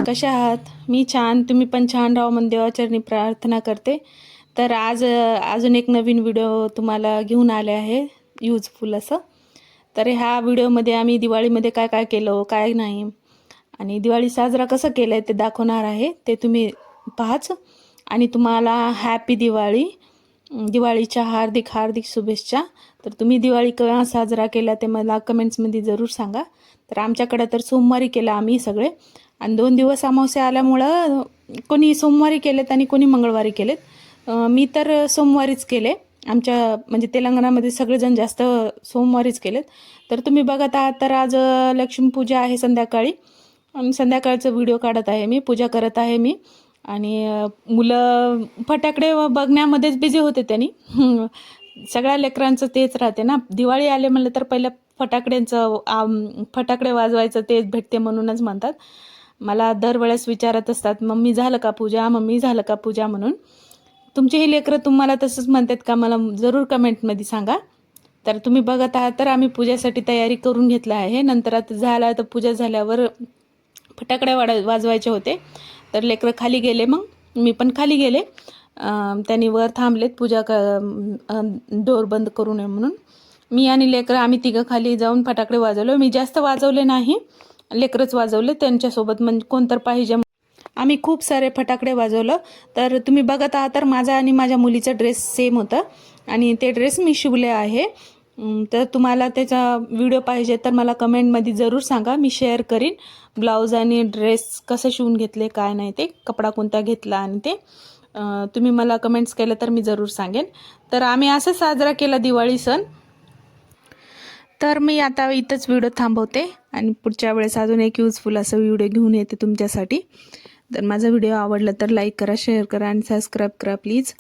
कशा आहात? मी छान, तुम्ही पण छान राहा म्हणून देवाचरणी प्रार्थना करते. तर आज अजून एक नवीन व्हिडिओ तुम्हाला घेऊन आले आहे, यूजफुल असं. तर ह्या व्हिडिओमध्ये आम्ही दिवाळीमध्ये काय काय केलं, काय नाही आणि दिवाळी साजरा कसं केलं आहे ते दाखवणार आहे. ते तुम्ही पाहाच आणि तुम्हाला हॅपी दिवाळी, दिवाळीच्या हार्दिक हार्दिक शुभेच्छा. तर तुम्ही दिवाळी केव्हा साजरा केला ते मला कमेंट्समध्ये जरूर सांगा. तर आमच्याकडे तर सोमवारी केला आम्ही सगळे, आणि 2 दिवस अमावस्या आल्यामुळं कोणी सोमवारी केलेत आणि कोणी मंगळवारी केलेत. मी तर सोमवारीच केले. आमच्या म्हणजे तेलंगणामध्ये सगळेजण जास्त सोमवारीच केलेत. तर तुम्ही बघत आहात तर आज लक्ष्मीपूजा आहे संध्याकाळी, आणि संध्याकाळचा व्हिडिओ काढत आहे मी, पूजा करत आहे मी. आणि मुलं फटाकडे बघण्यामध्येच बिझी होते त्यांनी. सगळ्या लेकरांचं तेच राहते ना, दिवाळी आले म्हणलं तर पहिलं फटाकडे वाजवायचं तेच भेटते म्हणूनच म्हणतात. मला दरवेळेस विचारत असतात, मम्मी झालं का पूजा, मम्मी झालं का पूजा म्हणून. तुमचेही लेकरं तुम्हाला तसंच म्हणतात का, मला जरूर कमेंटमध्ये सांगा. तर तुम्ही बघत आहात तर आम्ही पूजेसाठी तयारी करून घेतलं आहे. नंतर आता झालं तर पूजा झाल्यावर फटाकडे वाजवायचे होते. तर लेकरं खाली गेले, मग मी पण खाली गेले. त्यांनी वर थांबलेत पूजा डोर बंद करू नये म्हणून. मी आणि लेकरं आम्ही तिघं खाली जाऊन फटाकडे वाजवले. मी जास्त वाजवले नाही, लेकरच वाजवले त्यांच्यासोबत, म्हणजे कोणतर पाहिजे. आम्ही खूप सारे फटाकडे वाजवलं. तर तुम्ही बघत आहात तर माझा आणि माझ्या मुलीचा ड्रेस सेम होता आणि ते ड्रेस मी शिवले आहे. तर तुम्हाला त्याचा व्हिडिओ पाहिजे तर मला कमेंटमध्ये जरूर सांगा, मी शेअर करीन. ब्लाऊज आणि ड्रेस कसं शिवून घेतले, काय नाही, ते कपडा कोणता घेतला आणि ते तुम्ही मला कमेंट्स केलं तर मी जरूर सांगेन. तर आम्ही असं साजरा केला दिवाळी सण. तर मी आता इथंच व्हिडिओ थांबवते आणि पुढच्या वेळेस अजून एक यूजफुल असं व्हिडिओ घेऊन येते तुमच्यासाठी. तर माझा व्हिडिओ आवडला तर लाईक करा, शेअर करा आणि सबस्क्राईब करा प्लीज.